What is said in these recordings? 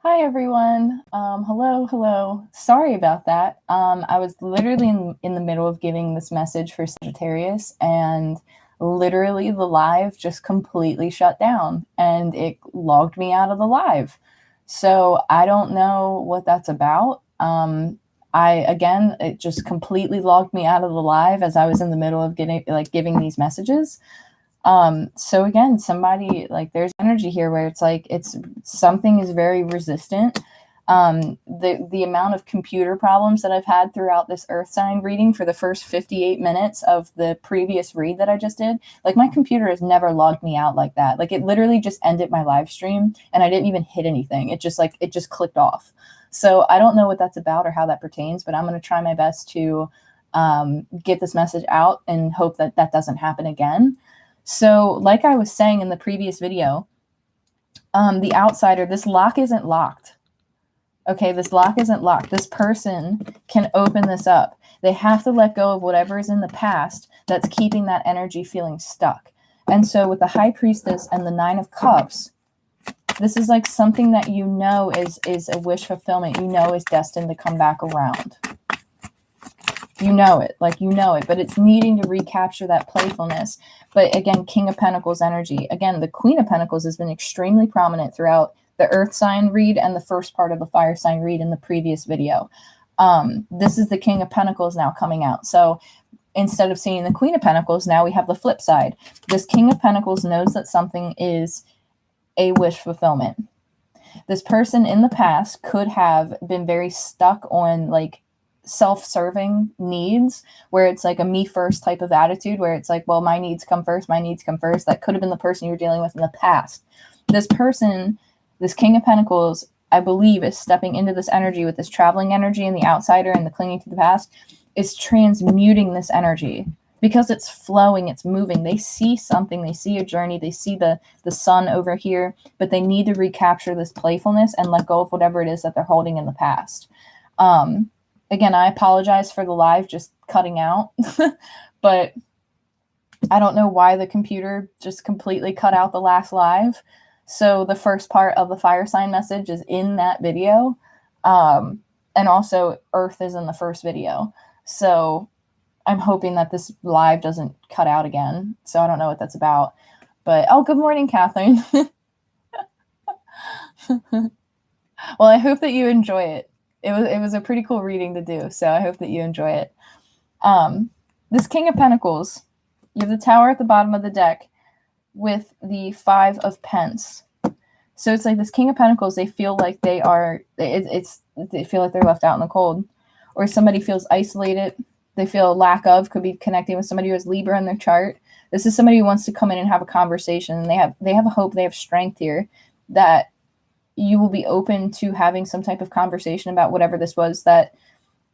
Hi everyone. Hello. Sorry about that. I was literally in the middle of giving this message for Sagittarius, and literally the live just completely shut down and it logged me out of the live. So I don't know what that's about. It just completely logged me out of the live as I was in the middle of giving these messages. So again, somebody, like, there's energy here where it's something is very resistant. The amount of computer problems that I've had throughout this earth sign reading for the first 58 minutes of the previous read that I just did, like, my computer has never logged me out like that. Like, it literally just ended my live stream and I didn't even hit anything. It just clicked off. So I don't know what that's about or how that pertains, but I'm going to try my best to get this message out and hope that that doesn't happen again. So, like I was saying in the previous video, the outsider, this lock isn't locked. Okay, this lock isn't locked. This person can open this up. They have to let go of whatever is in the past that's keeping that energy feeling stuck. And so with the High Priestess and the Nine of Cups, this is like something that you know is a wish fulfillment. You know is destined to come back around. You know it, but it's needing to recapture that playfulness. But again, King of Pentacles energy. Again, the Queen of Pentacles has been extremely prominent throughout the earth sign read and the first part of the fire sign read in the previous video. This is the King of Pentacles now coming out. So instead of seeing the Queen of Pentacles, now we have the flip side. This King of Pentacles knows that something is a wish fulfillment. This person in the past could have been very stuck on, like, self-serving needs, where it's like a me first type of attitude, where it's like, well, my needs come first. That could have been the person you were dealing with in the past. This person, this King of Pentacles, I believe, is stepping into this energy with this traveling energy and the outsider and the clinging to the past, is transmuting this energy because it's flowing, it's moving. They see something, they see a journey, they see the sun over here, but they need to recapture this playfulness and let go of whatever it is that they're holding in the past. Again, I apologize for the live just cutting out, but I don't know why the computer just completely cut out the last live. So the first part of the fire sign message is in that video. And also Earth is in the first video. So I'm hoping that this live doesn't cut out again. So I don't know what that's about. But, oh, good morning, Catherine. Well, I hope that you enjoy it. It was a pretty cool reading to do, so I hope that you enjoy it. This King of Pentacles, you have the Tower at the bottom of the deck with the Five of Pence. So it's like this King of Pentacles, they feel like they feel like they're left out in the cold, or somebody feels isolated. They feel a lack of, could be connecting with somebody who has Libra in their chart. This is somebody who wants to come in and have a conversation, and they have a hope, they have strength here that you will be open to having some type of conversation about whatever this was that,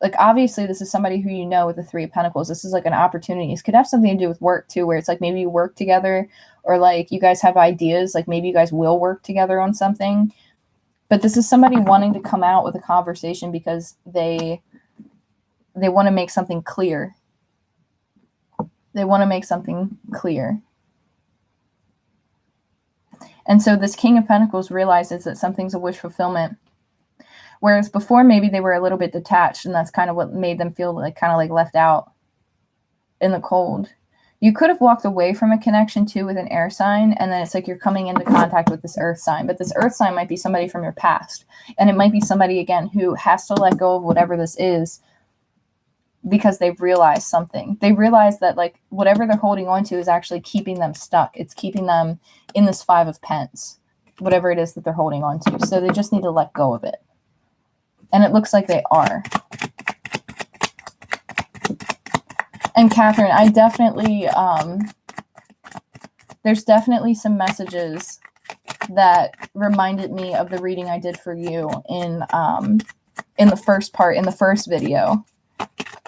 like, obviously this is somebody who you know with the Three of Pentacles. This is like an opportunity. This could have something to do with work too, where it's like maybe you work together, or like you guys have ideas, like maybe you guys will work together on something. But this is somebody wanting to come out with a conversation because they want to make something clear. They want to make something clear. And so this King of Pentacles realizes that something's a wish fulfillment. Whereas before, maybe they were a little bit detached, and that's kind of what made them feel like kind of like left out in the cold. You could have walked away from a connection too with an air sign, and then it's like you're coming into contact with this earth sign. But this earth sign might be somebody from your past. And it might be somebody, again, who has to let go of whatever this is because they've realized something. They realize that, like, whatever they're holding on to is actually keeping them stuck. It's keeping them in this Five of Pence, whatever it is that they're holding on to. So they just need to let go of it. And it looks like they are. And Catherine, I definitely, there's definitely some messages that reminded me of the reading I did for you in the first part, in the first video.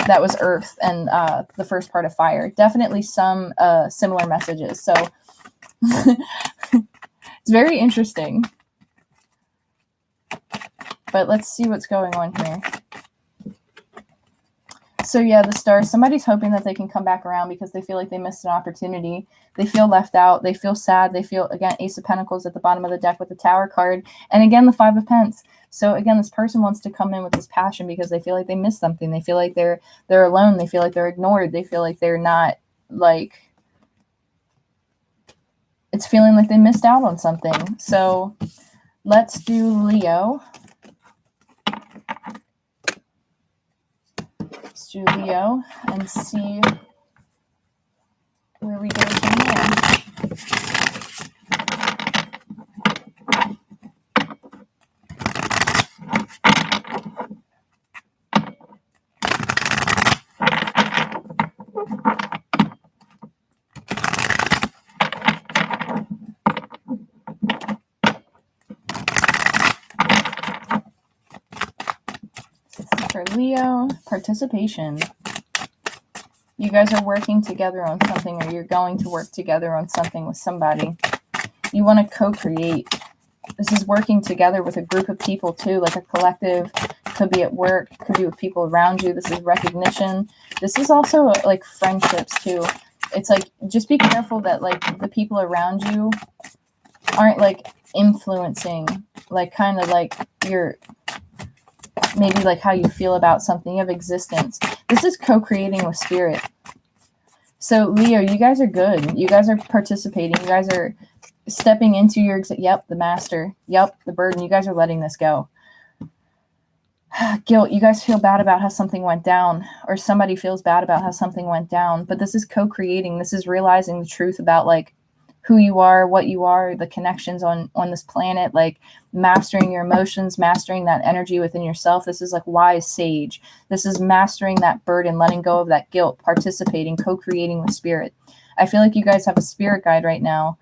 That was Earth, and the first part of Fire. Definitely some similar messages. So it's very interesting. But let's see what's going on here. So yeah, the stars, somebody's hoping that they can come back around because they feel like they missed an opportunity. They feel left out. They feel sad. They feel, again, Ace of Pentacles at the bottom of the deck with the Tower card. And again, the Five of Pence. So again, this person wants to come in with this passion because they feel like they missed something. They feel like they're alone. They feel like they're ignored. They feel like they're not, like, it's feeling like they missed out on something. So let's do Leo. Let's do Leo and see where we go from there. For Leo, participation. You guys are working together on something, or you're going to work together on something with somebody. You want to co-create. This is working together with a group of people too, like a collective. Could be at work, could be with people around you. This is recognition. This is also like friendships too. It's like, just be careful that like the people around you aren't like influencing, like kind of like your, maybe like how you feel about something of existence. This is co-creating with spirit. So Leo, you guys are good. You guys are participating. You guys are stepping into your, yep, the master. Yep, the burden. You guys are letting this go. Guilt. You guys feel bad about how something went down, or somebody feels bad about how something went down. But this is co-creating. This is realizing the truth about like who you are, what you are, the connections on this planet, like mastering your emotions, mastering that energy within yourself. This is like wise sage. This is mastering that burden, letting go of that guilt, participating, co-creating with spirit. I feel like you guys have a spirit guide right now,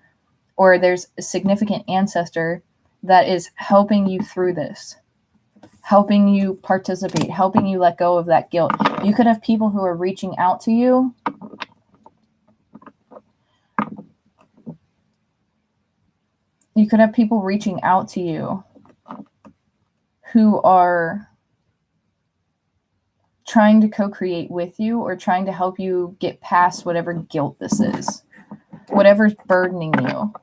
or there's a significant ancestor that is helping you through this, helping you participate, helping you let go of that guilt. You could have people who are reaching out to you. You could have people reaching out to you who are trying to co-create with you, or trying to help you get past whatever guilt this is, whatever's burdening you.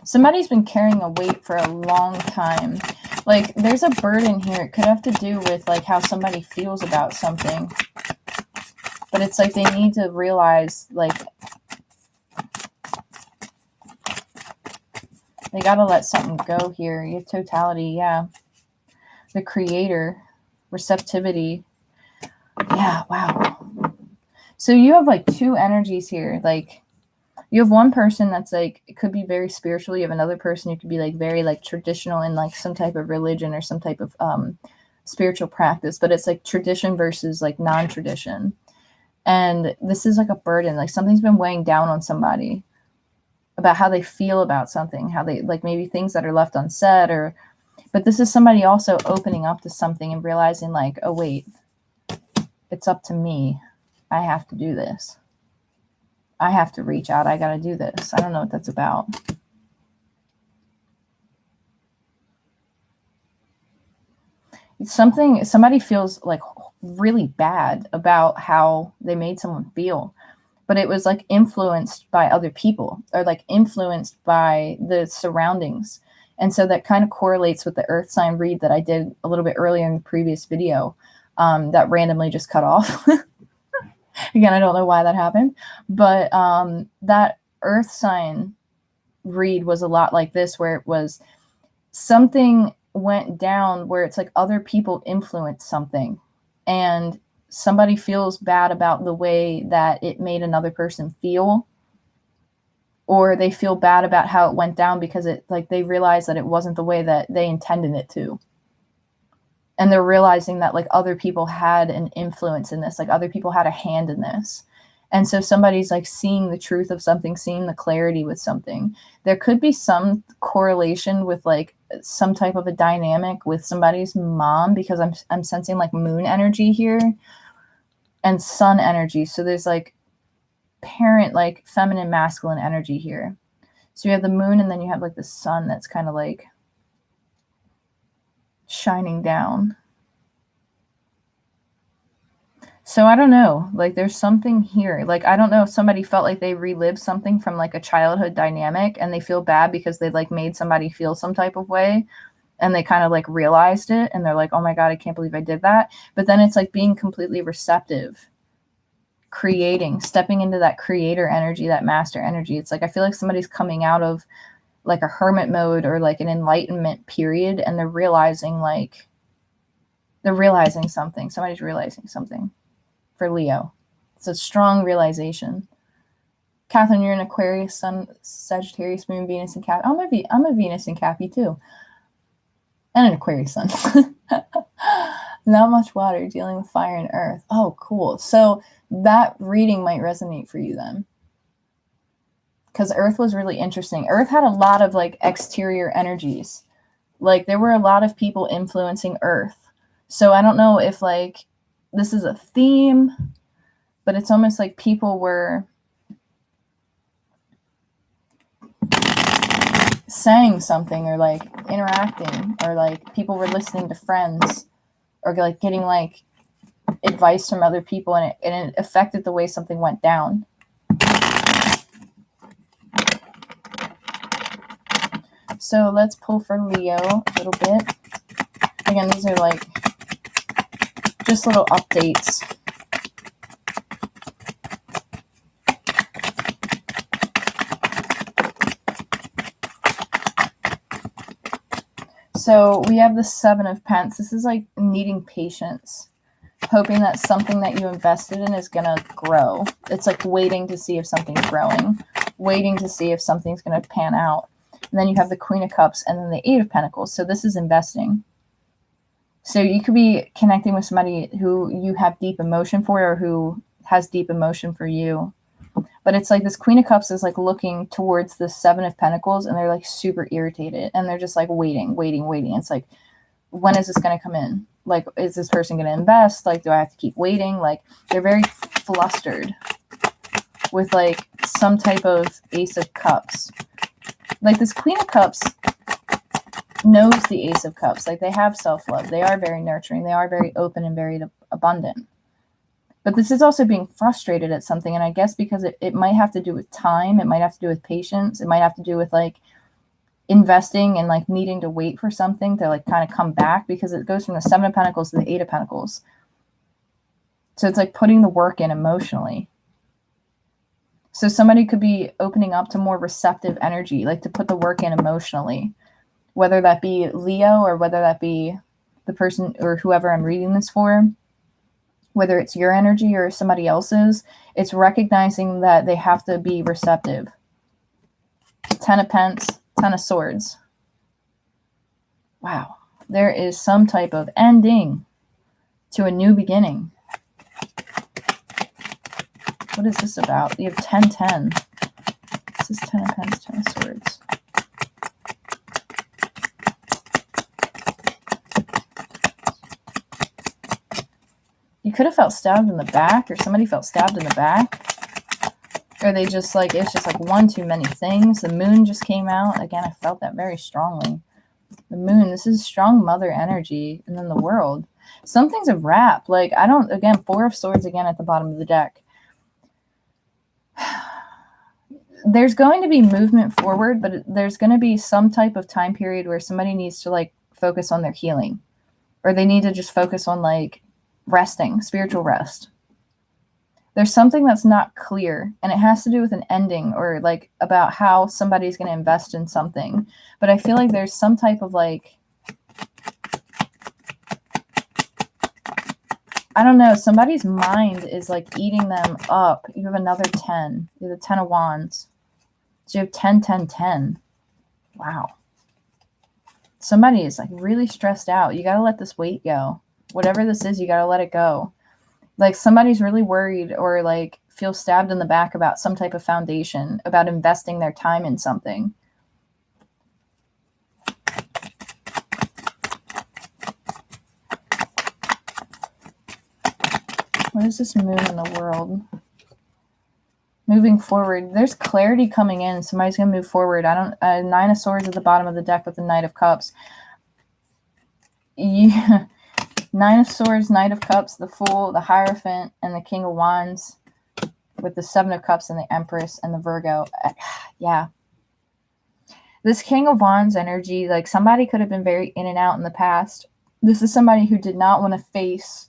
Somebody's been carrying a weight for a long time. Like, there's a burden here. It could have to do with like how somebody feels about something. But it's like they need to realize, like, they got to let something go here. You have totality, yeah. The creator, receptivity. Yeah, wow. So you have like two energies here. Like, you have one person that's like, it could be very spiritual. You have another person who could be like very like traditional in like some type of religion or some type of spiritual practice. But it's like tradition versus like non-tradition. And this is like a burden. Like, something's been weighing down on somebody about how they feel about something, how they, like, maybe things that are left unsaid, or, but this is somebody also opening up to something and realizing like, oh wait, it's up to me. I have to do this. I have to reach out. I got to do this. I don't know what that's about. It's something, somebody feels like really bad about how they made someone feel, but it was like influenced by other people, or like influenced by the surroundings. And so that kind of correlates with the earth sign read that I did a little bit earlier in the previous video, that randomly just cut off. Again, I don't know why that happened, but that earth sign read was a lot like this, where it was something went down where it's like other people influenced something, and somebody feels bad about the way that it made another person feel, or they feel bad about how it went down because it, like, they realize that it wasn't the way that they intended it to. And they're realizing that like other people had an influence in this, like other people had a hand in this. And so somebody's like seeing the truth of something, seeing the clarity with something. There could be some correlation with like some type of a dynamic with somebody's mom, because I'm sensing like moon energy here and sun energy. So there's like parent, like feminine, masculine energy here. So you have the moon and then you have like the sun that's kind of like shining down. So I don't know, like there's something here. Like, I don't know if somebody felt like they relived something from like a childhood dynamic and they feel bad because they like made somebody feel some type of way and they kind of like realized it and they're like, oh my God, I can't believe I did that. But then it's like being completely receptive, creating, stepping into that creator energy, that master energy. It's like, I feel like somebody's coming out of like a hermit mode or like an enlightenment period and they're realizing something. Somebody's realizing something. For Leo, it's a strong realization. Catherine, you're an Aquarius, Sun, Sagittarius, Moon, Venus, and Cap. I'm a Venus and Cappy too, and an Aquarius Sun. Not much water, dealing with fire and earth. Oh, cool. So that reading might resonate for you then, because Earth was really interesting. Earth had a lot of like exterior energies. Like there were a lot of people influencing Earth. So I don't know if like this is a theme, but it's almost like people were saying something or like interacting, or like people were listening to friends or like getting like advice from other people, and it affected the way something went down. So let's pull for Leo a little bit. Again, these are like just little updates. So we have the Seven of Pentacles. This is like needing patience, hoping that something that you invested in is going to grow. It's like waiting to see if something's growing, waiting to see if something's going to pan out. And then you have the Queen of Cups and then the Eight of Pentacles. So this is investing. So you could be connecting with somebody who you have deep emotion for or who has deep emotion for you. But it's like this Queen of Cups is like looking towards the Seven of Pentacles and they're like super irritated and they're just like waiting. It's like, when is this going to come in? Like, is this person going to invest? Like, do I have to keep waiting? Like, they're very flustered with like some type of Ace of Cups. Like this Queen of Cups knows the Ace of Cups. Like they have self-love. They are very nurturing. They are very open and very abundant. But this is also being frustrated at something. And I guess because it might have to do with time. It might have to do with patience. It might have to do with like investing and like needing to wait for something to like kind of come back, because it goes from the Seven of Pentacles to the Eight of Pentacles. So it's like putting the work in emotionally. So somebody could be opening up to more receptive energy, like to put the work in emotionally, whether that be Leo or whether that be the person or whoever I'm reading this for, whether it's your energy or somebody else's. It's recognizing that they have to be receptive. Ten of Pentacles, Ten of Swords. Wow. There is some type of ending to a new beginning. What is this about? You have 10-10. This is Ten of Pentacles, Ten of Swords. You could have felt stabbed in the back, or somebody felt stabbed in the back. Or they just like, it's just like one too many things. The moon just came out. Again, I felt that very strongly. The moon, this is strong mother energy. And then the World. Something's a wrap. Like, I don't, again, Four of Swords again at the bottom of the deck. There's going to be movement forward, but there's going to be some type of time period where somebody needs to like focus on their healing. Or they need to just focus on like resting, spiritual rest. There's something that's not clear, and it has to do with an ending or like about how somebody's going to invest in something. But I feel like there's some type of like, I don't know, somebody's mind is like eating them up. You have another 10. You have the 10 of Wands. So you have 10, 10, 10. Wow. Somebody is like really stressed out. You got to let this weight go. Whatever this is, you got to let it go. Like somebody's really worried or like feels stabbed in the back about some type of foundation, about investing their time in something. What does this moon in the world? Moving forward. There's clarity coming in. Somebody's going to move forward. Nine of Swords at the bottom of the deck with the Knight of Cups. Yeah. Nine of Swords, Knight of Cups, the Fool, the Hierophant, and the King of Wands with the Seven of Cups and the Empress and the Virgo. Yeah. This King of Wands energy, like somebody could have been very in and out in the past. This is somebody who did not want to face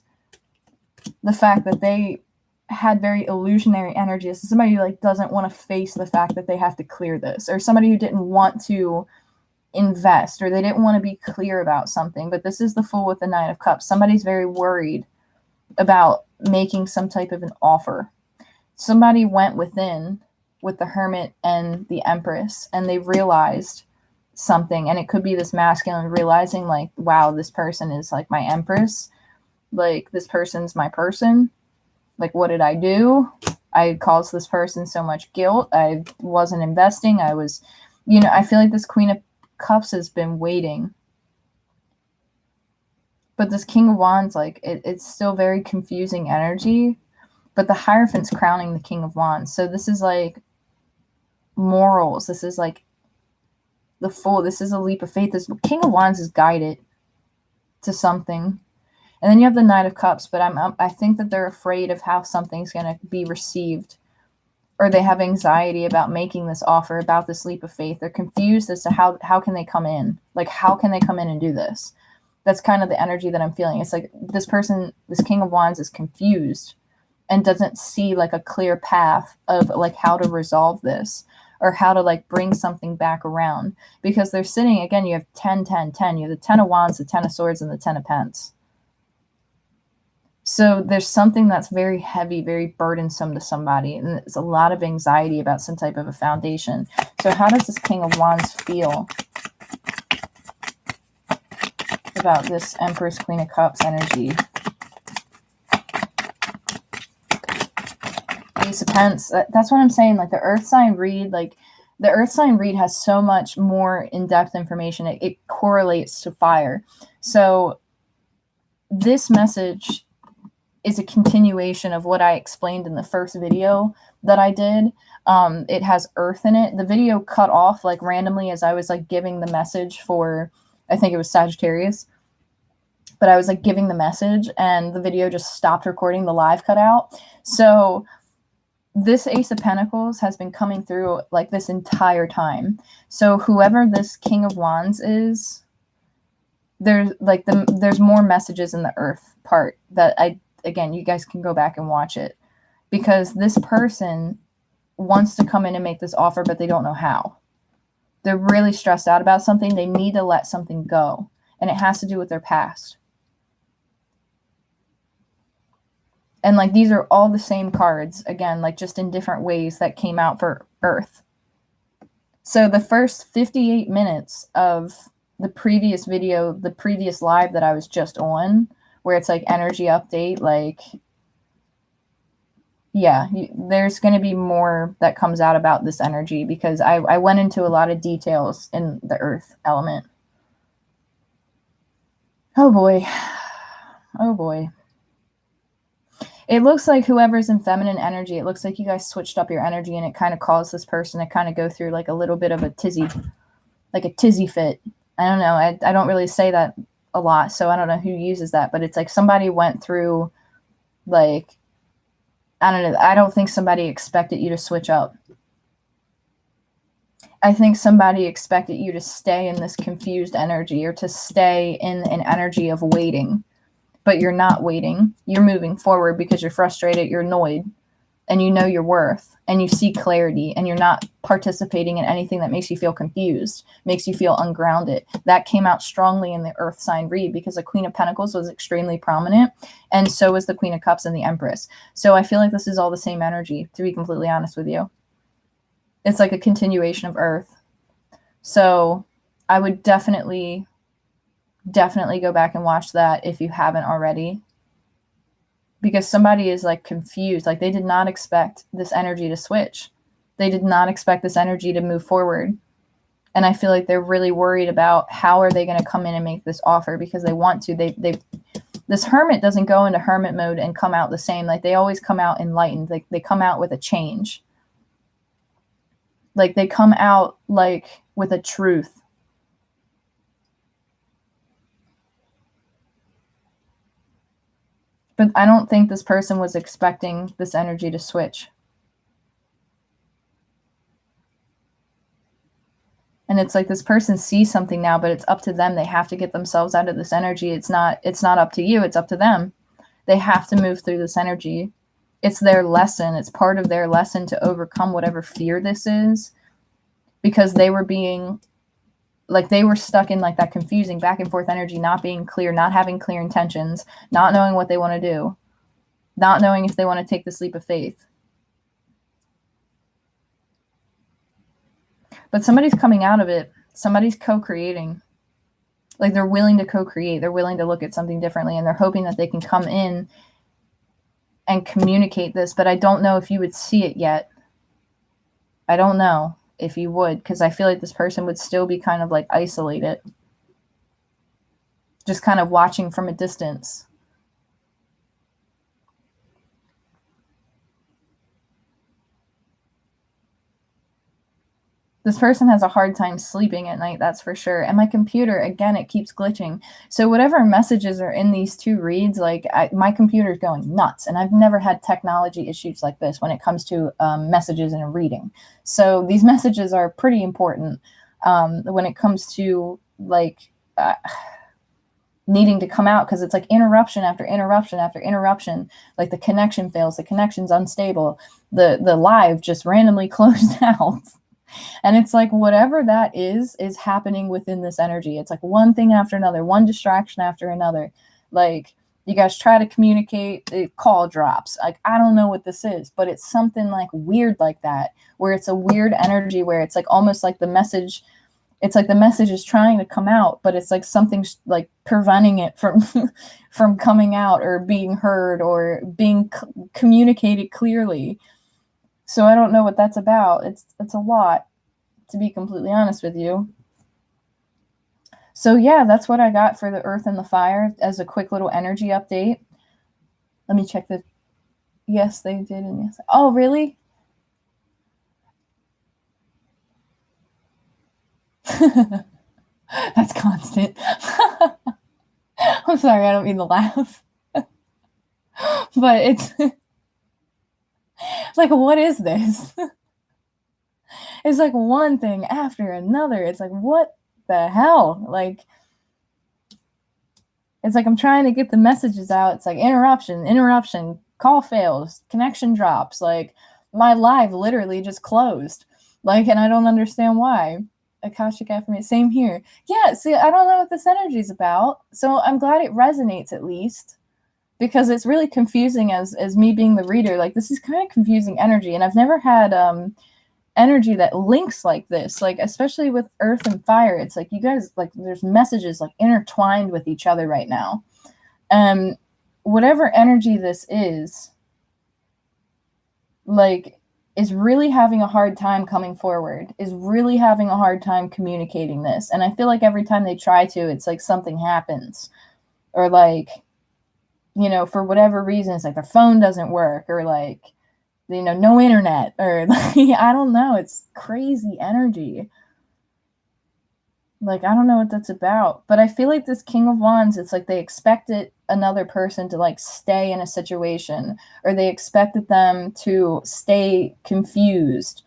the fact that they had very illusionary energy. This is somebody who like doesn't want to face the fact that they have to clear this, or somebody who didn't want to invest, or they didn't want to be clear about something. But this is the Fool with the Knight of Cups. Somebody's very worried about making some type of an offer. Somebody went within with the Hermit and the Empress, and they realized something. And it could be this masculine realizing like, wow, this person is like my Empress. Like, this person's my person. Like, what did I do? I caused this person so much guilt. I wasn't investing. I was, I feel like this Queen of Cups has been waiting. But this King of Wands, like, it's still very confusing energy. But the Hierophant's crowning the King of Wands. So this is like morals. This is like the Fool. This is a leap of faith. This King of Wands is guided to something. And then you have the Knight of Cups, but I think that they're afraid of how something's going to be received, or they have anxiety about making this offer, about this leap of faith. They're confused as to how can they come in? Like, how can they come in and do this? That's kind of the energy that I'm feeling. It's like this person, this King of Wands, is confused and doesn't see like a clear path of like how to resolve this, or how to like bring something back around, because they're sitting, again, you have 10, 10, 10. You have the 10 of Wands, the 10 of Swords, and the 10 of Pence. So there's something that's very heavy, very burdensome to somebody, and there's a lot of anxiety about some type of a foundation. So how does this King of Wands feel about this Empress, Queen of Cups energy? Ace of Pence. That's what I'm saying. Like, the Earth sign read, like, the Earth sign read has so much more in-depth information. It correlates to fire. So this message is a continuation of what I explained in the first video that I did. It has earth in it. The video cut off like randomly as I was like giving the message for, I think it was Sagittarius, but I was like giving the message and the video just stopped recording, the live cut out. So this Ace of Pentacles has been coming through like this entire time. So whoever this King of Wands is, there's like there's more messages in the earth part that again, you guys can go back and watch it, because this person wants to come in and make this offer, but they don't know how. They're really stressed out about something. They need to let something go, and it has to do with their past. And like, these are all the same cards, again, like just in different ways that came out for Earth. So the first 58 minutes of the previous video, the previous live that I was just on, where it's like energy update, like, yeah, there's going to be more that comes out about this energy, because I went into a lot of details in the earth element. Oh boy. Oh boy. It looks like whoever's in feminine energy, it looks like you guys switched up your energy, and it kind of caused this person to kind of go through like a little bit of a tizzy, like a tizzy fit. I don't know. I don't really say that a lot, so I don't know who uses that, but it's like somebody went through, like, I don't know. I don't think somebody expected you to switch up. I think somebody expected you to stay in this confused energy, or to stay in an energy of waiting, but you're not waiting. You're moving forward because you're frustrated, you're annoyed, and you know your worth, and you see clarity, and you're not participating in anything that makes you feel confused, makes you feel ungrounded. That came out strongly in the Earth sign read, because the Queen of Pentacles was extremely prominent, and so was the Queen of Cups and the Empress. So I feel like this is all the same energy, to be completely honest with you. It's like a continuation of Earth. So I would definitely go back and watch that if you haven't already, because somebody is like confused. Like, they did not expect this energy to switch. They did not expect this energy to move forward. And I feel like they're really worried about how are they going to come in and make this offer, because they want to. This hermit doesn't go into hermit mode and come out the same. Like, they always come out enlightened. Like, they come out with a change. Like, they come out like with a truth. But I don't think this person was expecting this energy to switch. And it's like this person sees something now, but it's up to them. They have to get themselves out of this energy. It's not up to you. It's up to them. They have to move through this energy. It's their lesson. It's part of their lesson to overcome whatever fear this is, because they were being, like, they were stuck in like that confusing back and forth energy, not being clear, not having clear intentions, not knowing what they want to do, not knowing if they want to take this leap of faith. But somebody's coming out of it. Somebody's co-creating. Like, they're willing to co-create. They're willing to look at something differently, and they're hoping that they can come in and communicate this. But I don't know if you would see it yet. I don't know if you would, because I feel like this person would still be kind of like isolated, just kind of watching from a distance. This person has a hard time sleeping at night, that's for sure. And my computer, again, it keeps glitching. So whatever messages are in these two reads, like, my computer's going nuts. And I've never had technology issues like this when it comes to messages in a reading. So these messages are pretty important when it comes to, like, needing to come out, because it's like interruption after interruption after interruption. Like, the connection fails, the connection's unstable, the live just randomly closed out. And it's like, whatever that is happening within this energy. It's like one thing after another, one distraction after another. Like, you guys try to communicate, the call drops. Like, I don't know what this is, but it's something like weird like that, where it's a weird energy where it's like almost like the message, it's like the message is trying to come out, but it's like something's like preventing it from from coming out or being heard or being communicated clearly. So I don't know what that's about. It's a lot, to be completely honest with you. So yeah, that's what I got for the Earth and the Fire as a quick little energy update. Let me check the, yes, they did. And yes. Oh, really? That's constant. I'm sorry, I don't mean to laugh. But it's like, what is this? It's like one thing after another. It's like, what the hell? Like, it's like I'm trying to get the messages out. It's like interruption, call fails, connection drops. Like, my live literally just closed. Like, and I don't understand why. Akashic affirmation, same here. Yeah, see, I don't know what this energy is about. So I'm glad it resonates, at least, because it's really confusing as me being the reader. Like, this is kind of confusing energy, and I've never had energy that links like this, like, especially with Earth and Fire. It's like, you guys, like, there's messages like intertwined with each other right now. Whatever energy this is, like, is really having a hard time coming forward, is really having a hard time communicating this. And I feel like every time they try to, it's like something happens, or like, you know, for whatever reason, it's like their phone doesn't work, or like, you know, no internet, or like, I don't know. It's crazy energy. Like, I don't know what that's about, but I feel like this King of Wands, it's like they expected another person to like stay in a situation, or they expected them to stay confused.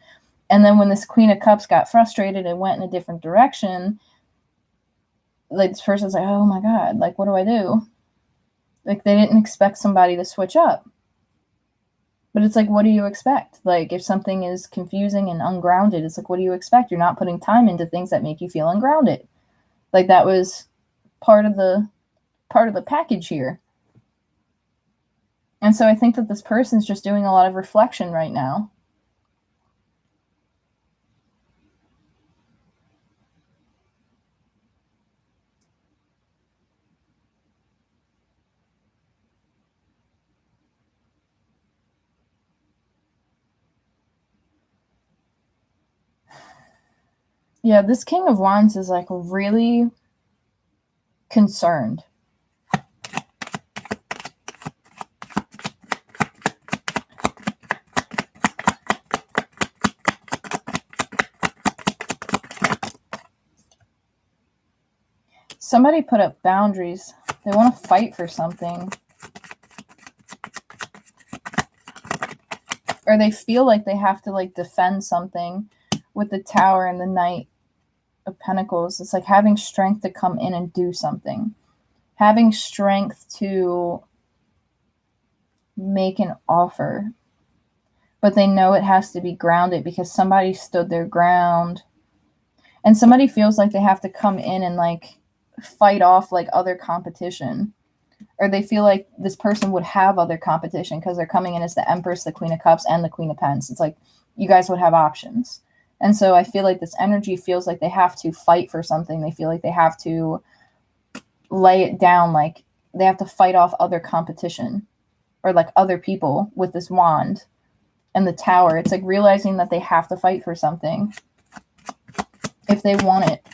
And then when this Queen of Cups got frustrated and went in a different direction, like, this person's like, oh my God, like, what do I do? Like, they didn't expect somebody to switch up. But it's like, what do you expect? Like, if something is confusing and ungrounded, it's like, what do you expect? You're not putting time into things that make you feel ungrounded. Like, that was part of the package here. And so I think that this person's just doing a lot of reflection right now. Yeah, this King of Wands is like really concerned. Somebody put up boundaries. They want to fight for something. Or they feel like they have to like defend something with the Tower and the Knight of Pentacles. It's like having strength to come in and do something. Having strength to make an offer. But they know it has to be grounded because somebody stood their ground. And somebody feels like they have to come in and like fight off like other competition. Or they feel like this person would have other competition because they're coming in as the Empress, the Queen of Cups, and the Queen of Pentacles. It's like you guys would have options. And so I feel like this energy feels like they have to fight for something. They feel like they have to lay it down, like they have to fight off other competition or like other people with this wand and the Tower. It's like realizing that they have to fight for something if they want it.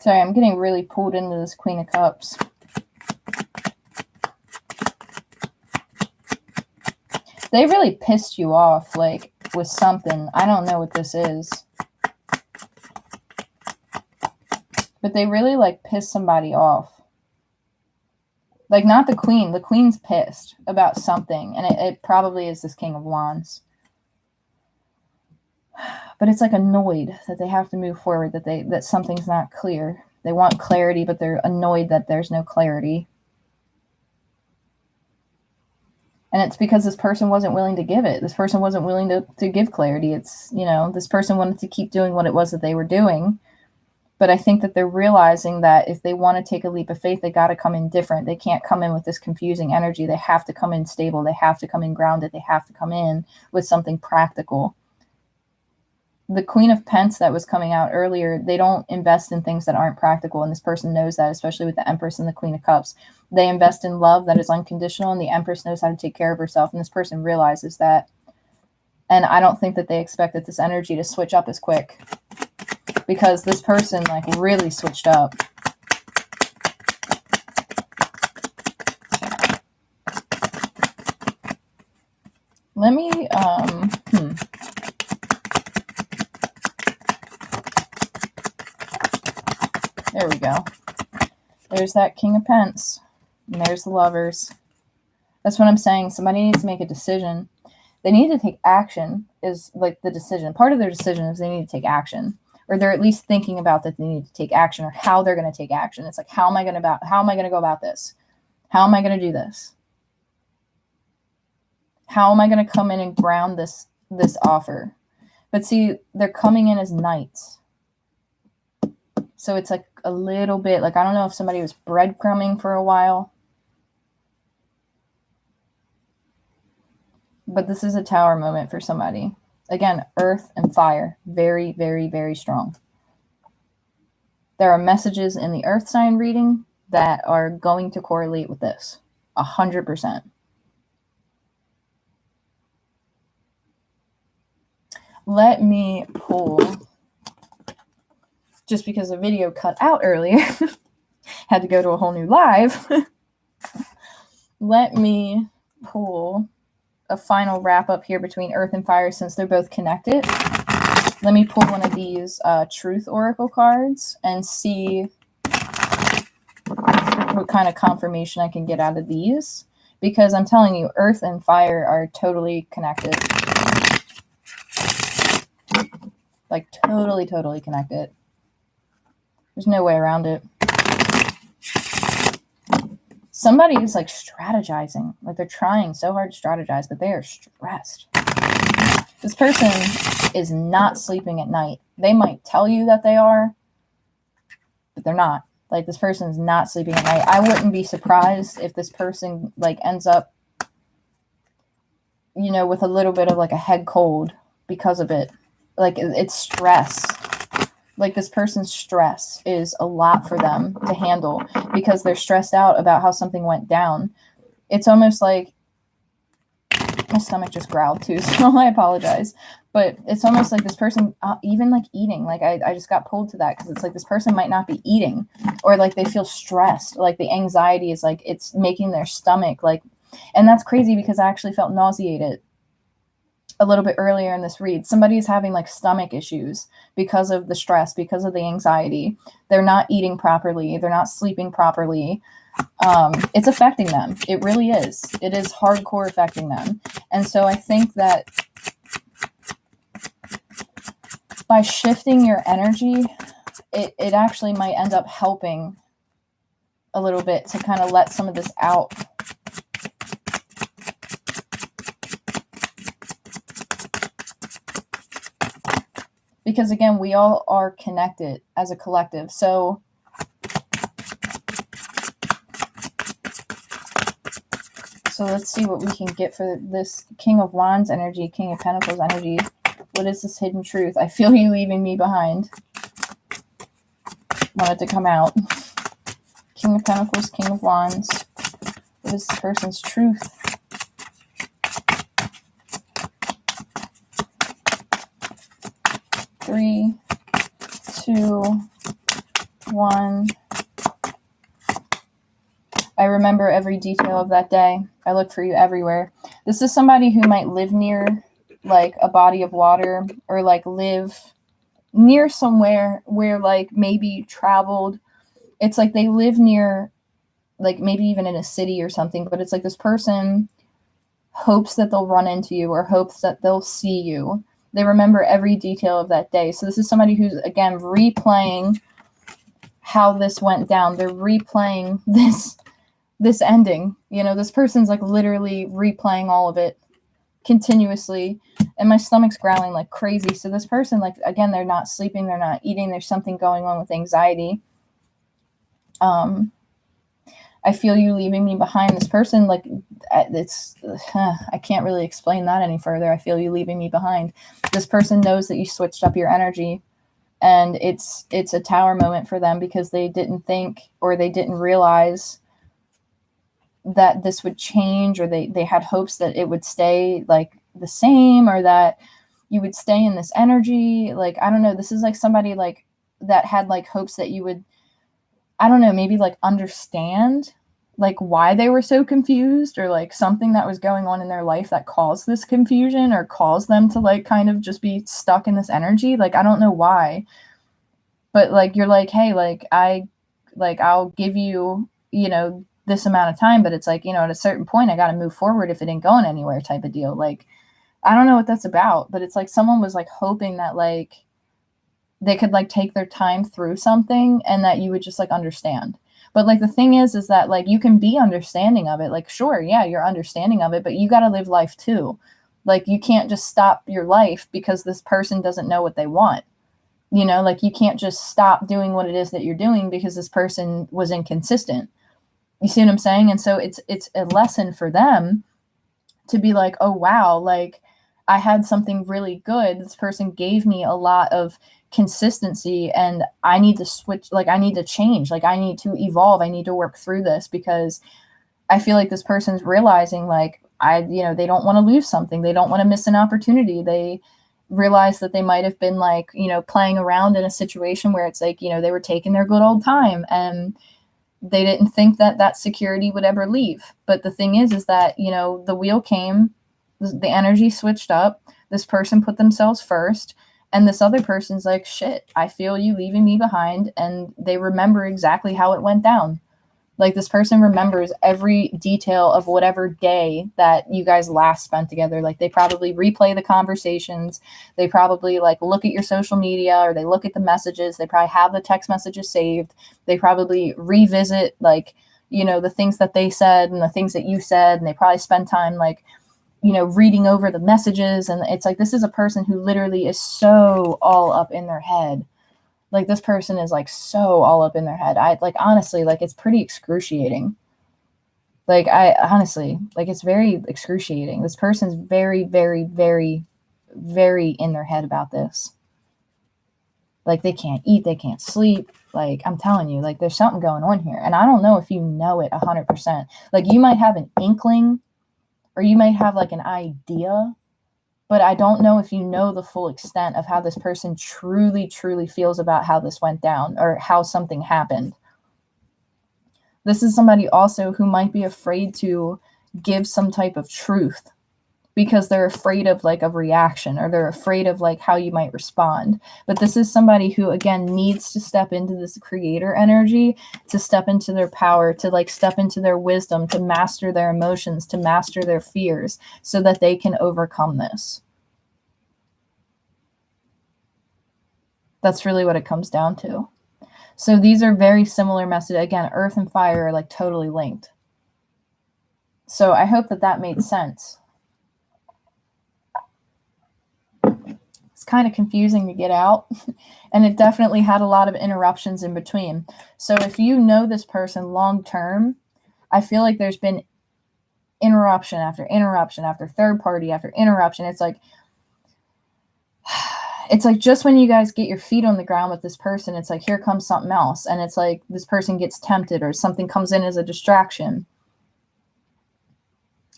Sorry, I'm getting really pulled into this Queen of Cups. They really pissed you off, like, with something. I don't know what this is. But they really, like, pissed somebody off. Like, not the Queen. The Queen's pissed about something. And it probably is this King of Wands. But it's like annoyed that they have to move forward, that something's not clear. They want clarity, but they're annoyed that there's no clarity. And it's because this person wasn't willing to give it. This person wasn't willing to give clarity. It's, you know, this person wanted to keep doing what it was that they were doing. But I think that they're realizing that if they want to take a leap of faith, they got to come in different. They can't come in with this confusing energy. They have to come in stable. They have to come in grounded. They have to come in with something practical. The Queen of Pentacles that was coming out earlier, they don't invest in things that aren't practical. And this person knows that, especially with the Empress and the Queen of Cups. They invest in love that is unconditional, and the Empress knows how to take care of herself. And this person realizes that. And I don't think that they expected this energy to switch up as quick, because this person like really switched up. Let me, There we go. There's that King of Pentacles. And there's the Lovers. That's what I'm saying. Somebody needs to make a decision. They need to take action is like the decision. Part of their decision is they need to take action. Or they're at least thinking about that they need to take action, or how they're going to take action. It's like, how am I going to go about this? How am I going to do this? How am I going to come in and ground this offer? But see, they're coming in as knights. So it's like a little bit, like, I don't know if somebody was breadcrumbing for a while. But this is a Tower moment for somebody. Again, earth and fire. Very, very, very strong. There are messages in the earth sign reading that are going to correlate with this. 100%. Let me pull, just because the video cut out earlier, had to go to a whole new live. Let me pull a final wrap up here between earth and fire, since they're both connected. Let me pull one of these truth oracle cards and see what kind of confirmation I can get out of these, because I'm telling you, earth and fire are totally connected. Like totally, totally connected. There's no way around it. Somebody is like strategizing. Like they're trying so hard to strategize, but they are stressed. This person is not sleeping at night. They might tell you that they are, but they're not. Like this person is not sleeping at night. I wouldn't be surprised if this person like ends up you know, with a little bit of like a head cold because of it. Like it's stress. Like this person's stress is a lot for them to handle because they're stressed out about how something went down. It's almost like my stomach just growled too, so I apologize. But it's almost like this person, even like eating, like I just got pulled to that because it's like this person might not be eating, or like they feel stressed, like the anxiety is like it's making their stomach like, and that's crazy because I actually felt nauseated a little bit earlier in this read. Somebody's having like stomach issues because of the stress, because of the anxiety. They're not eating properly, they're not sleeping properly. It's affecting them. It really is. It is hardcore affecting them. And so I think that by shifting your energy, it actually might end up helping a little bit to kind of let some of this out. Because again, we all are connected as a collective. So let's see what we can get for this King of Wands energy, King of Pentacles energy. What is this hidden truth? I feel you leaving me behind. Want it to come out. King of Pentacles, King of Wands. What is this person's truth? Three, two, one. I remember every detail of that day. I look for you everywhere. This is somebody who might live near like a body of water, or like live near somewhere where like maybe traveled. It's like they live near, like maybe even in a city or something, but it's like this person hopes that they'll run into you or hopes that they'll see you. They remember every detail of that day. So this is somebody who's, again, replaying how this went down. They're replaying this ending. You know, this person's like literally replaying all of it continuously, and my stomach's growling like crazy. So this person, like, again, they're not sleeping, they're not eating, there's something going on with anxiety. I feel you leaving me behind. This person, like, I can't really explain that any further. I feel you leaving me behind. This person knows that you switched up your energy, and it's a tower moment for them because they didn't think, or they didn't realize that this would change, or they had hopes that it would stay like the same, or that you would stay in this energy. Like, I don't know, this is like somebody like that had like hopes that you would, I don't know, maybe like understand like why they were so confused, or like something that was going on in their life that caused this confusion, or caused them to like kind of just be stuck in this energy. Like, I don't know why, but like you're like, hey, like I'll give you, you know, this amount of time, but it's like, you know, at a certain point I got to move forward if it ain't going anywhere type of deal. Like, I don't know what that's about, but it's like someone was like hoping that like they could like take their time through something and that you would just like understand. But like the thing is that like you can be understanding of it. Like, sure, yeah, you're understanding of it, but you got to live life too. Like, you can't just stop your life because this person doesn't know what they want. You know, like you can't just stop doing what it is that you're doing because this person was inconsistent. You see what I'm saying? And so it's a lesson for them to be like, oh, wow, like I had something really good. This person gave me a lot of consistency, and I need to switch. Like, I need to change. Like, I need to evolve. I need to work through this because I feel like this person's realizing like they don't want to lose something. They don't want to miss an opportunity. They realize that they might have been like, you know, playing around in a situation where it's like, you know, they were taking their good old time, and they didn't think that that security would ever leave. But the thing is that, you know, the wheel came, the energy switched up, this person put themselves first, and this other person's like, shit, I feel you leaving me behind. And they remember exactly how it went down. Like, this person remembers every detail of whatever day that you guys last spent together. Like, they probably replay the conversations. They probably like look at your social media, or they look at the messages. They probably have the text messages saved. They probably revisit like, you know, the things that they said and the things that you said. And they probably spend time like, you know, reading over the messages. And it's like, this is a person who literally is so all up in their head. Like, this person is like so all up in their head. I like, honestly, like, it's pretty excruciating. Like, I honestly, like, it's very excruciating. This person's very, very, very, very in their head about this. Like, they can't eat, they can't sleep. Like, I'm telling you, like, there's something going on here. And I don't know if you know it 100%. Like, you might have an inkling, or you might have like an idea, but I don't know if you know the full extent of how this person truly, truly feels about how this went down or how something happened. This is somebody also who might be afraid to give some type of truth because they're afraid of like a reaction, or they're afraid of like how you might respond. But this is somebody who, again, needs to step into this creator energy, to step into their power, to like step into their wisdom, to master their emotions, to master their fears, so that they can overcome this. That's really what it comes down to. So these are very similar messages. Again, earth and fire are like totally linked. So I hope that that made sense. It's kind of confusing to get out, and it definitely had a lot of interruptions in between. So if you know this person long term, I feel like there's been interruption after interruption after third party after interruption. It's like just when you guys get your feet on the ground with this person, it's like here comes something else, and it's like this person gets tempted, or something comes in as a distraction.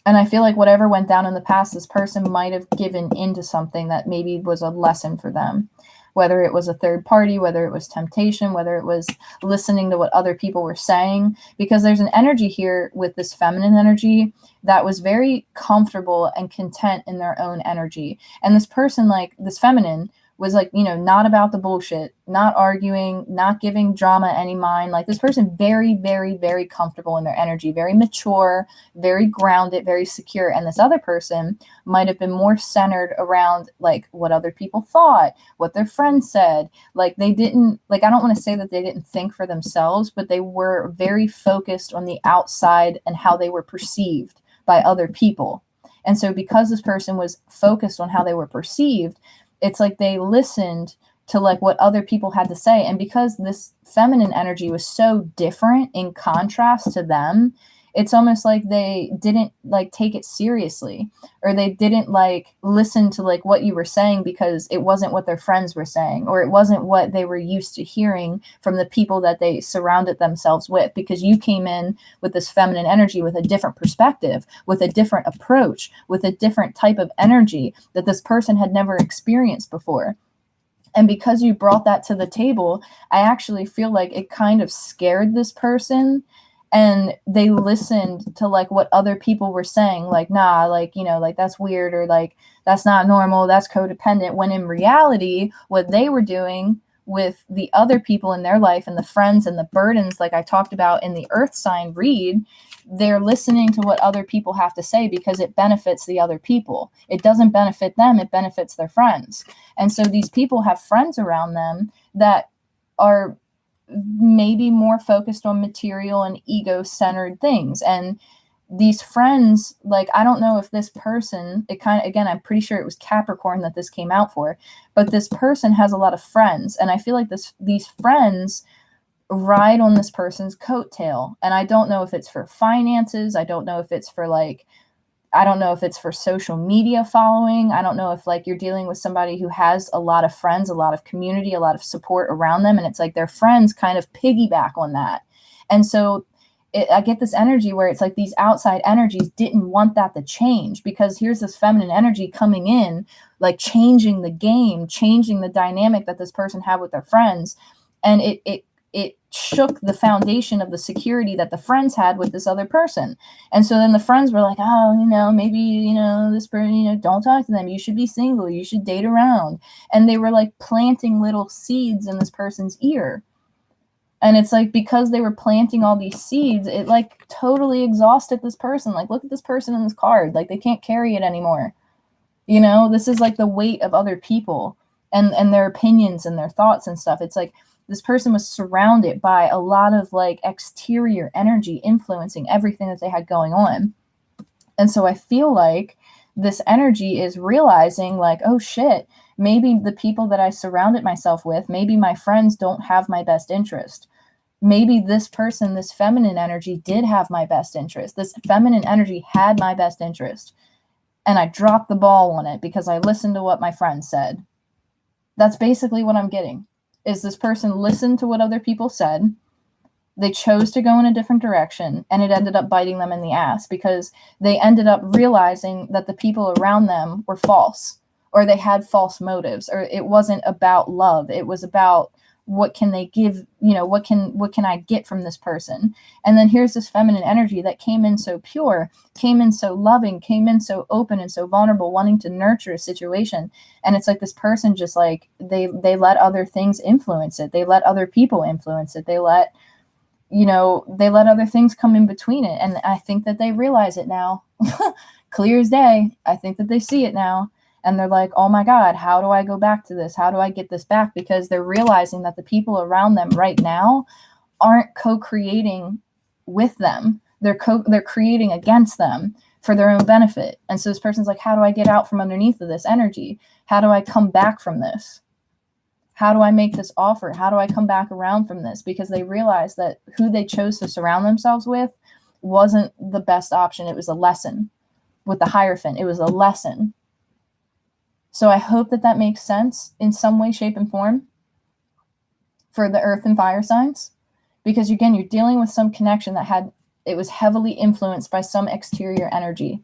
And I feel like whatever went down in the past, this person might have given into something that maybe was a lesson for them, whether it was a third party, whether it was temptation, whether it was listening to what other people were saying, because there's an energy here with this feminine energy that was very comfortable and content in their own energy. And this person, like this feminine, was like, you know, not about the bullshit, not arguing, not giving drama any mind. Like this person, very, very, very comfortable in their energy, very mature, very grounded, very secure. And this other person might have been more centered around like what other people thought, what their friends said. Like they didn't, like, I don't want to say that they didn't think for themselves, but they were very focused on the outside and how they were perceived by other people. And so because this person was focused on how they were perceived, it's like they listened to like what other people had to say. And because this feminine energy was so different in contrast to them, it's almost like they didn't like take it seriously, or they didn't like listen to like what you were saying because it wasn't what their friends were saying, or it wasn't what they were used to hearing from the people that they surrounded themselves with, because you came in with this feminine energy with a different perspective, with a different approach, with a different type of energy that this person had never experienced before. And because you brought that to the table, I actually feel like it kind of scared this person, and they listened to like what other people were saying, like, nah, like, you know, like that's weird, or like that's not normal, that's codependent, when in reality what they were doing with the other people in their life and the friends and the burdens, like I talked about in the earth sign read, they're listening to what other people have to say because it benefits the other people. It doesn't benefit them, it benefits their friends. And so these people have friends around them that are maybe more focused on material and ego-centered things. And these friends, like, I don't know if this person, it kind of, again, I'm pretty sure it was Capricorn that this came out for, but this person has a lot of friends. And I feel like these friends ride on this person's coattail. And I don't know if it's for finances. I don't know if it's for like, I don't know if it's for social media following. I don't know if like you're dealing with somebody who has a lot of friends, a lot of community, a lot of support around them. And it's like their friends kind of piggyback on that. And so I get this energy where it's like these outside energies didn't want that to change, because here's this feminine energy coming in, like changing the game, changing the dynamic that this person had with their friends. And it shook the foundation of the security that the friends had with this other person. And so then the friends were like, oh, you know, maybe, you know, this person, you know, don't talk to them. You should be single. You should date around. And they were like planting little seeds in this person's ear. And it's like, because they were planting all these seeds, it like totally exhausted this person. Like, look at this person in this card. Like, they can't carry it anymore. You know, this is like the weight of other people and their opinions and their thoughts and stuff. It's like, this person was surrounded by a lot of like exterior energy influencing everything that they had going on. And so I feel like this energy is realizing like, oh shit, maybe the people that I surrounded myself with, maybe my friends don't have my best interest. Maybe this person, this feminine energy, did have my best interest. This feminine energy had my best interest, and I dropped the ball on it because I listened to what my friend said. That's basically what I'm getting, is this person listened to what other people said. They chose to go in a different direction, and it ended up biting them in the ass because they ended up realizing that the people around them were false, or they had false motives, or it wasn't about love. It was about, what can they give, what can I get from this person? And then here's this feminine energy that came in so pure, came in so loving, came in so open and so vulnerable, wanting to nurture a situation. And it's like this person just like, they let other things influence it. They let other people influence it. They let other things come in between it. And I think that they realize it now. Clear as day. I think that they see it now. And they're like, oh my God, how do I go back to this? How do I get this back? Because they're realizing that the people around them right now aren't co-creating with them. They're creating against them for their own benefit. And so this person's like, how do I get out from underneath of this energy? How do I come back from this? How do I make this offer? How do I come back around from this? Because they realized that who they chose to surround themselves with wasn't the best option. It was a lesson. With the Hierophant, it was a lesson. So I hope that that makes sense in some way, shape, and form for the earth and fire signs. Because again, you're dealing with some connection that it was heavily influenced by some exterior energy.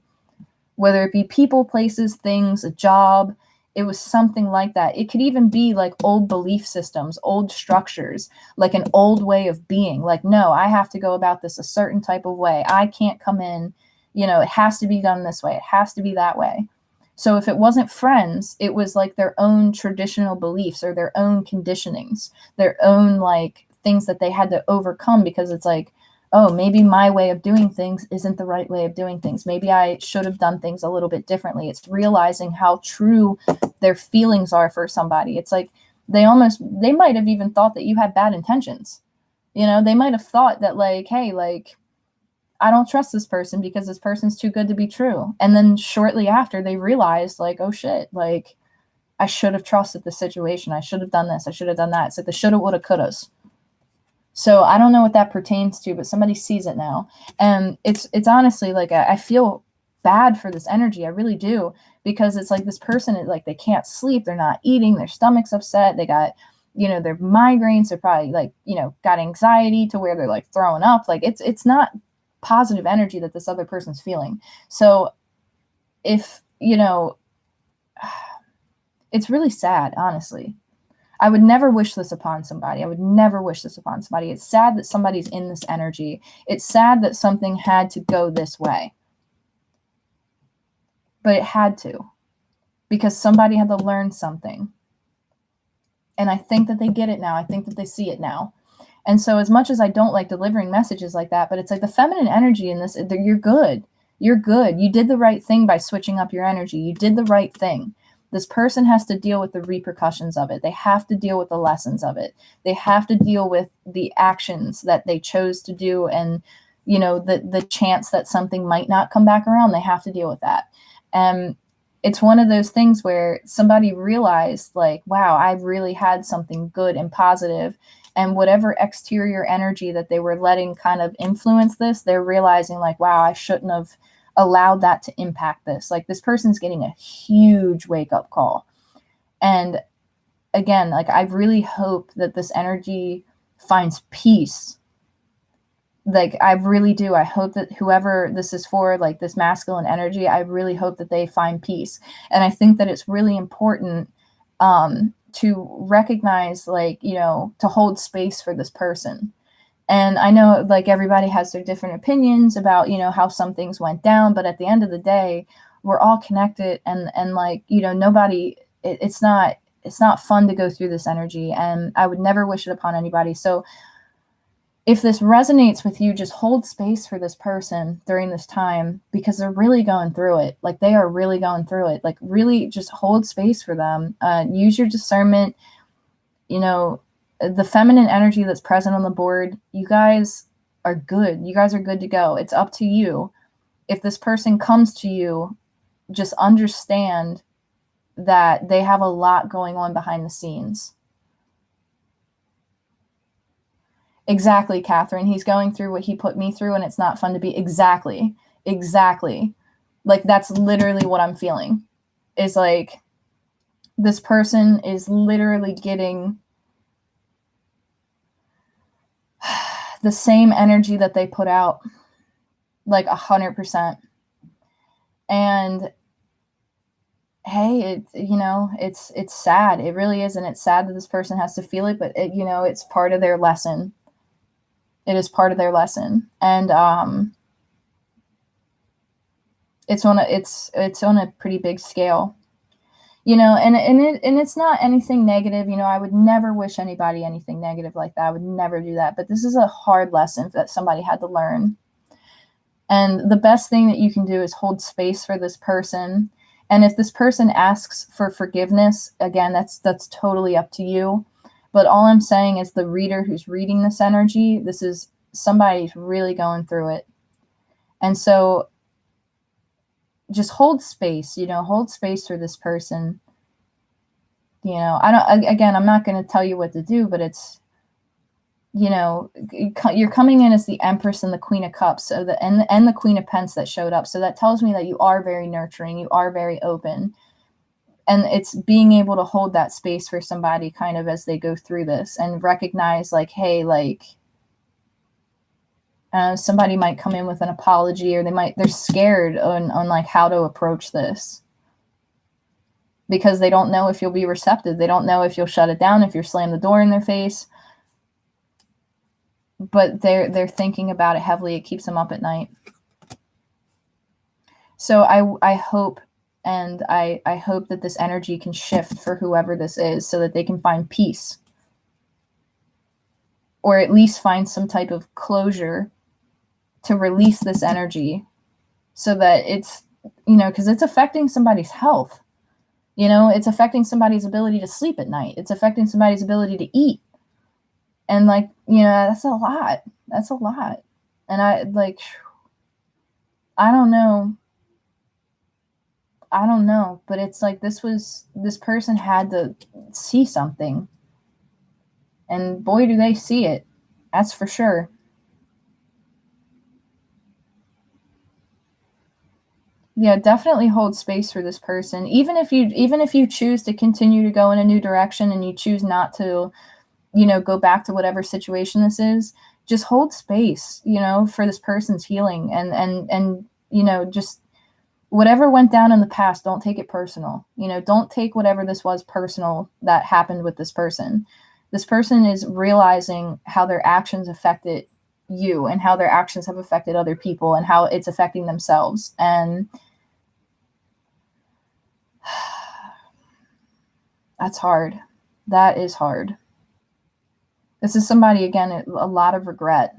Whether it be people, places, things, a job, it was something like that. It could even be like old belief systems, old structures, like an old way of being. Like, no, I have to go about this a certain type of way. I can't come in, it has to be done this way. It has to be that way. So if it wasn't friends, it was like their own traditional beliefs or their own conditionings, their own like things that they had to overcome, because it's like, oh, maybe my way of doing things isn't the right way of doing things. Maybe I should have done things a little bit differently. It's realizing how true their feelings are for somebody. It's like they might have even thought that you had bad intentions. They might have thought that like, hey, like, I don't trust this person because this person's too good to be true. And then shortly after they realized like, oh shit, like I should have trusted the situation. I should have done this. I should have done that. It's like the shoulda, woulda, couldas. So I don't know what that pertains to, but somebody sees it now. And it's honestly like, I feel bad for this energy. I really do, because it's like this person, like they can't sleep. They're not eating. Their stomach's upset. They got, their migraines. They're probably like, got anxiety to where they're like throwing up. Like it's not positive energy that this other person's feeling. So if, it's really sad, honestly. I would never wish this upon somebody. I would never wish this upon somebody. It's sad that somebody's in this energy. It's sad that something had to go this way. But it had to, because somebody had to learn something. And I think that they get it now. I think that they see it now. And so as much as I don't like delivering messages like that, but it's like the feminine energy in this, you're good. You're good. You did the right thing by switching up your energy. You did the right thing. This person has to deal with the repercussions of it. They have to deal with the lessons of it. They have to deal with the actions that they chose to do, and, the chance that something might not come back around. They have to deal with that. And it's one of those things where somebody realized like, wow, I really had something good and positive. And whatever exterior energy that they were letting kind of influence this, they're realizing like, wow, I shouldn't have allowed that to impact this. Like this person's getting a huge wake up call. And again, like I really hope that this energy finds peace. Like I really do. I hope that whoever this is for, like this masculine energy, I really hope that they find peace. And I think that it's really important to recognize, like, to hold space for this person. And I know like everybody has their different opinions about, how some things went down, but at the end of the day, we're all connected, and like, nobody, it's not fun to go through this energy, and I would never wish it upon anybody. So if this resonates with you, just hold space for this person during this time, because they're really going through it. Like they are really going through it. Like really just hold space for them. Use your discernment. The feminine energy that's present on the board, you guys are good. You guys are good to go. It's up to you. If this person comes to you, just understand that they have a lot going on behind the scenes. Exactly, Catherine. He's going through what he put me through, and it's not fun to be. Exactly. Exactly. Like, that's literally what I'm feeling. Is like, this person is literally getting the same energy that they put out, like 100%. And hey, it's sad. It really is, and it's sad that this person has to feel it, but it's part of their lesson. It is part of their lesson, and it's on a pretty big scale, and it's not anything negative. I would never wish anybody anything negative like that. I would never do that. But this is a hard lesson that somebody had to learn. And the best thing that you can do is hold space for this person. And if this person asks for forgiveness, again, that's totally up to you. But all I'm saying is, the reader who's reading this energy, this is somebody who's really going through it. And so just hold space, hold space for this person. I'm not going to tell you what to do, but it's, you're coming in as the Empress and the Queen of Cups, so and the Queen of Pence that showed up. So that tells me that you are very nurturing, you are very open. And it's being able to hold that space for somebody kind of as they go through this, and recognize, like, hey, like, somebody might come in with an apology, or they're scared on like how to approach this, because they don't know if you'll be receptive. They don't know if you'll shut it down, if you'll slam the door in their face. But they're thinking about it heavily. It keeps them up at night. So I hope, and I hope that this energy can shift for whoever this is, so that they can find peace, or at least find some type of closure to release this energy, so that it's, because it's affecting somebody's health. It's affecting somebody's ability to sleep at night. It's affecting somebody's ability to eat. And like, that's a lot. That's a lot. And I don't know. But it's like, this person had to see something. And boy, do they see it. That's for sure. Yeah, definitely hold space for this person. Even if you choose to continue to go in a new direction, and you choose not to, go back to whatever situation this is, just hold space, for this person's healing, and just whatever went down in the past, don't take it personal. Don't take whatever this was personal that happened with this person. This person is realizing how their actions affected you, and how their actions have affected other people, and how it's affecting themselves. And that's hard. That is hard. This is somebody, again, a lot of regret.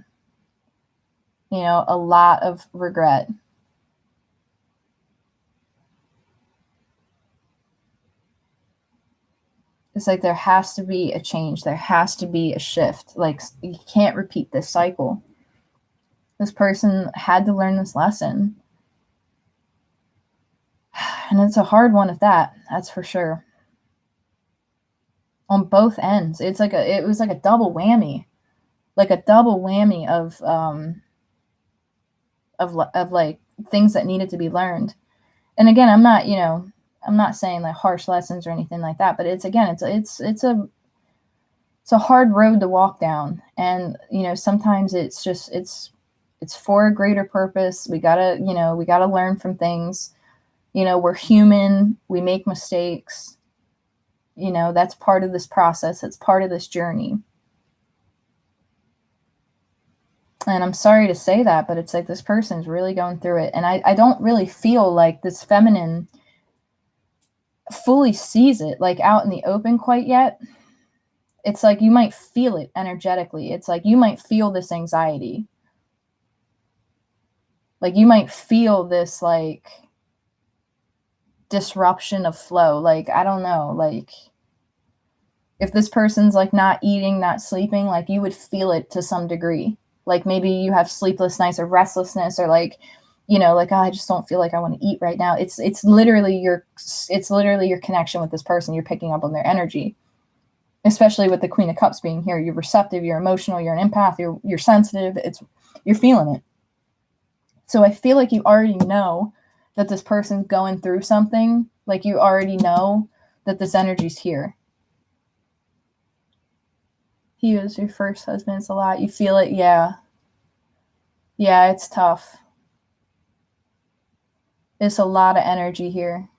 A lot of regret. It's like, there has to be a change. There has to be a shift. Like, you can't repeat this cycle. This person had to learn this lesson. And it's a hard one at that. That's for sure. On both ends. It was like a double whammy. Like a double whammy of like things that needed to be learned. And again, I'm not saying like harsh lessons or anything like that, but it's a hard road to walk down. And sometimes it's for a greater purpose. We gotta learn from things. We're human, we make mistakes. That's part of this process. It's part of this journey. And I'm sorry to say that, but it's like, this person's really going through it. And I don't really feel like this feminine fully sees it, like, out in the open quite yet. It's like, you might feel it energetically. It's like, you might feel this anxiety. Like, you might feel this, like, disruption of flow. Like, I don't know, like, if this person's like not eating, not sleeping, like, you would feel it to some degree. Like, maybe you have sleepless nights, or restlessness, or like, like, oh, I just don't feel like I want to eat right now. It's literally your connection with this person. You're picking up on their energy. especially with the Queen of Cups being here. You're receptive, you're emotional, you're an empath, you're sensitive. You're feeling it. So I feel like you already know that this person's going through something. Like you already know that this energy's here. He was your first husband. It's a lot. You feel it. Yeah. Yeah, it's tough. It's a lot of energy here.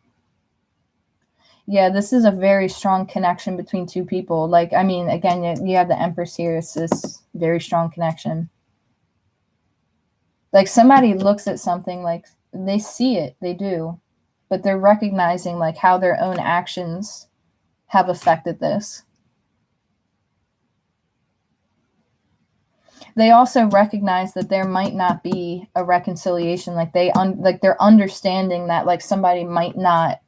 Yeah, this is a very strong connection between two people. Like, I mean, again, you have the Empress here. It's this very strong connection. Like somebody looks at something, like they see it, they do, but they're recognizing like how their own actions have affected this. They also recognize that there might not be a reconciliation. Like they're understanding that like somebody might not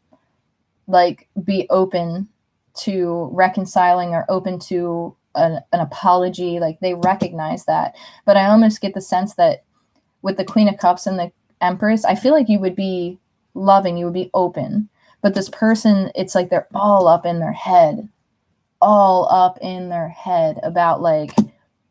like be open to reconciling or open to an apology. Like they recognize that. But I almost get the sense that with the Queen of Cups and the Empress, I feel like you would be loving, you would be open. But this person, it's like they're all up in their head about like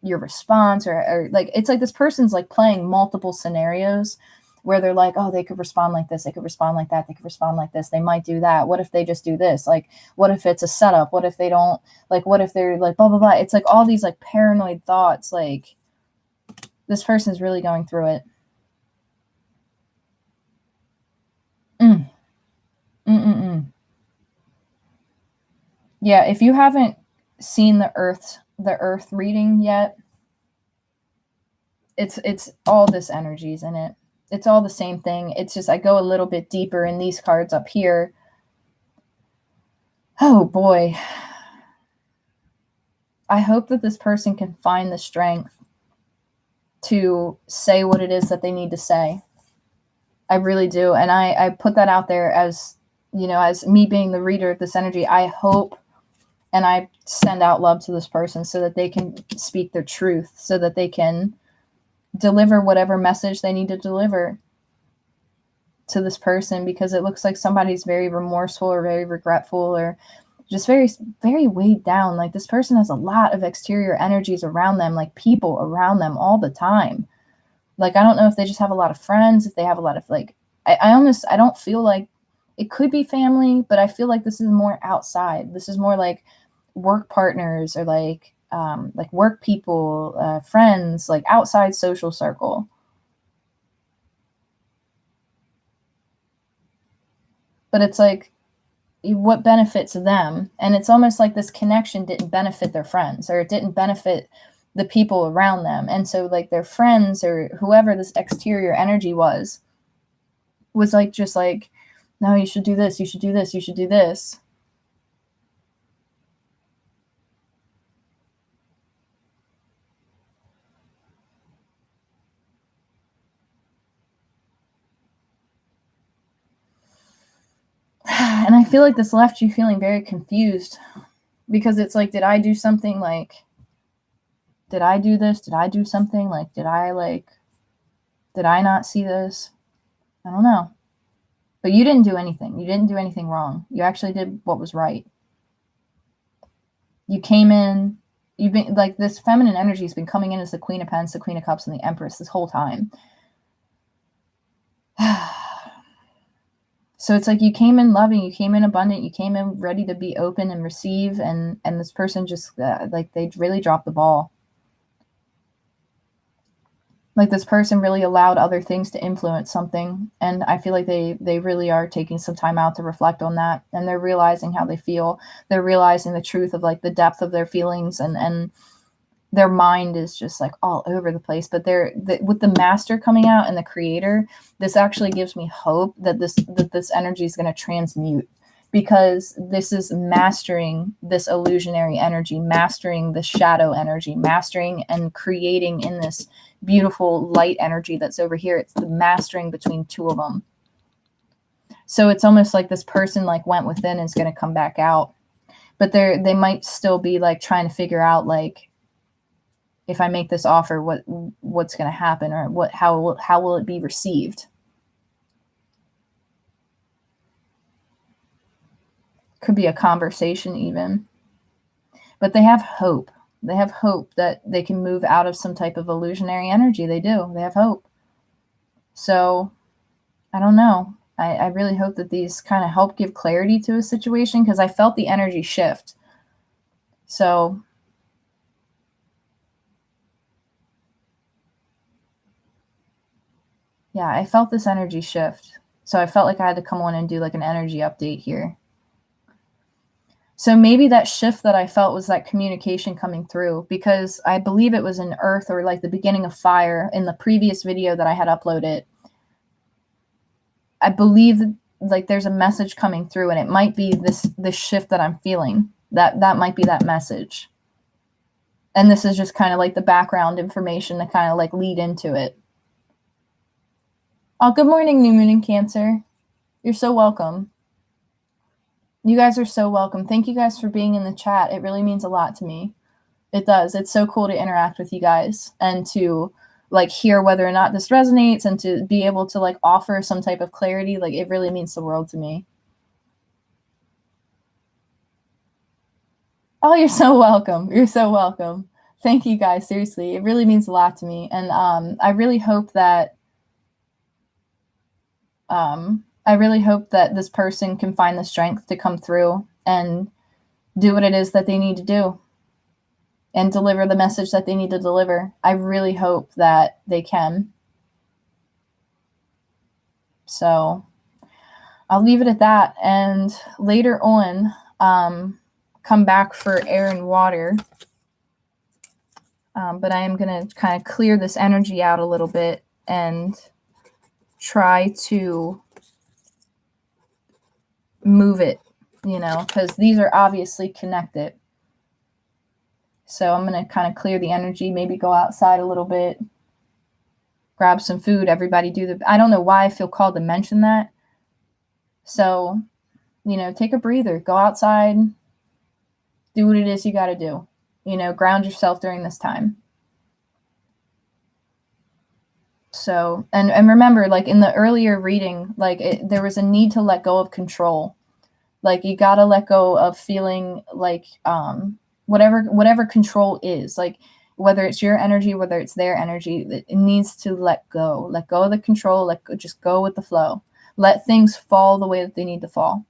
your response or like it's like this person's like playing multiple scenarios where they're like, oh, they could respond like this, they could respond like that, they could respond like this, they might do that, what if they just do this, like what if it's a setup, what if they don't, like what if they're like blah blah blah. It's like all these like paranoid thoughts. Like this person's really going through it. Yeah, if you haven't seen the earth reading yet, it's all this energy's in it. It's all the same thing. It's just I go a little bit deeper in these cards up here. Oh boy. I hope that this person can find the strength to say what it is that they need to say. I really do. And I put that out there as, you know, as me being the reader of this energy. I hope and I send out love to this person so that they can speak their truth, so that they can deliver whatever message they need to deliver to this person, because it looks like somebody's very remorseful or very regretful or just very, very weighed down. Like this person has a lot of exterior energies around them, like people around them all the time. Like, I don't know if they just have a lot of friends, if they have a lot of like, I don't feel like it could be family, but I feel like this is more outside. This is more like work partners or like work people, friends, like outside social circle. But it's like, what benefits them? And it's almost like this connection didn't benefit their friends, or it didn't benefit the people around them. And so like their friends or whoever this exterior energy was like, just like, no, you should do this, you should do this, you should do this. And I feel like this left you feeling very confused, because it's like, did I do something? Like, did I do this? Did I do something? Like, did I not see this? I don't know. But you didn't do anything. You didn't do anything wrong. You actually did what was right. You came in, you've been like, this feminine energy has been coming in as the Queen of Pentacles, the Queen of Cups, and the Empress this whole time. So it's like you came in loving, you came in abundant, you came in ready to be open and receive, and this person just like they really dropped the ball. Like this person really allowed other things to influence something, and I feel like they really are taking some time out to reflect on that, and they're realizing how they feel. They're realizing the truth of like the depth of their feelings, and their mind is just like all over the place. But with the Master coming out and the Creator, this actually gives me hope that this energy is going to transmute, because this is mastering this illusionary energy, mastering the shadow energy, mastering and creating in this beautiful light energy that's over here. It's the mastering between two of them. So it's almost like this person like went within and is going to come back out, but they might still be like trying to figure out like, if I make this offer, what's going to happen, or how will it be received? Could be a conversation even. but they have hope. They have hope that they can move out of some type of illusionary energy. They do. They have hope. So I don't know. I really hope that these kind of help give clarity to a situation, because I felt the energy shift. So yeah, I felt this energy shift. So I felt like I had to come on and do like an energy update here. So maybe that shift that I felt was that communication coming through, because I believe it was in Earth, or like the beginning of fire in the previous video that I had uploaded. I believe like there's a message coming through, and it might be this shift that I'm feeling. That might be that message. And this is just kind of like the background information to kind of like lead into it. Oh, good morning, New Moon in Cancer. You're so welcome. You guys are so welcome. Thank you guys for being in the chat. It really means a lot to me. It does. It's so cool to interact with you guys and to like hear whether or not this resonates, and to be able to like offer some type of clarity. Like, it really means the world to me. Oh, you're so welcome. You're so welcome. Thank you guys. Seriously, it really means a lot to me. And I really hope that this person can find the strength to come through and do what it is that they need to do and deliver the message that they need to deliver. I really hope that they can. So I'll leave it at that. And later on, come back for air and water. But I am going to kind of clear this energy out a little bit and try to move it, because these are obviously connected. So I'm going to kind of clear the energy, maybe go outside a little bit, grab some food. Everybody I don't know why I feel called to mention that. So, take a breather, go outside, do what it is you got to do, ground yourself during this time. So, and remember, like in the earlier reading, like there was a need to let go of control. Like, you got to let go of feeling like, whatever control is, like whether it's your energy, whether it's their energy, it needs to let go of the control, just go with the flow, let things fall the way that they need to fall.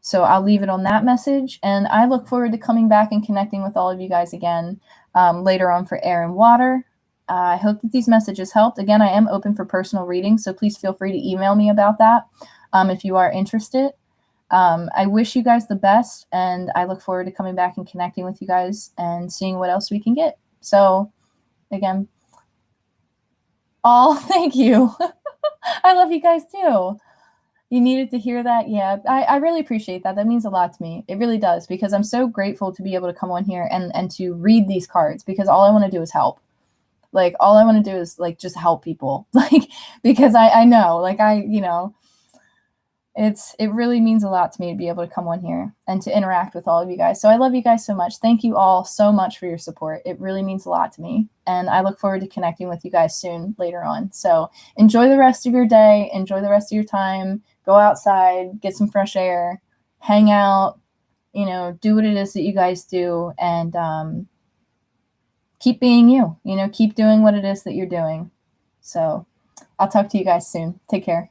So I'll leave it on that message, and I look forward to coming back and connecting with all of you guys again later on for air and water. I hope that these messages helped. Again, I am open for personal readings, so please feel free to email me about that if you are interested. I wish you guys the best, and I look forward to coming back and connecting with you guys and seeing what else we can get. So again, thank you. I love you guys too. You needed to hear that. Yeah, I really appreciate that. That means a lot to me. It really does, because I'm so grateful to be able to come on here and to read these cards, because all I want to do is help. Like, all I want to do is like just help people, like, because I know, like, it really means a lot to me to be able to come on here and to interact with all of you guys. So I love you guys so much. Thank you all so much for your support. It really means a lot to me. And I look forward to connecting with you guys soon later on. So enjoy the rest of your day. Enjoy the rest of your time. Go outside, get some fresh air, hang out, do what it is that you guys do, and keep being you, keep doing what it is that you're doing. So I'll talk to you guys soon. Take care.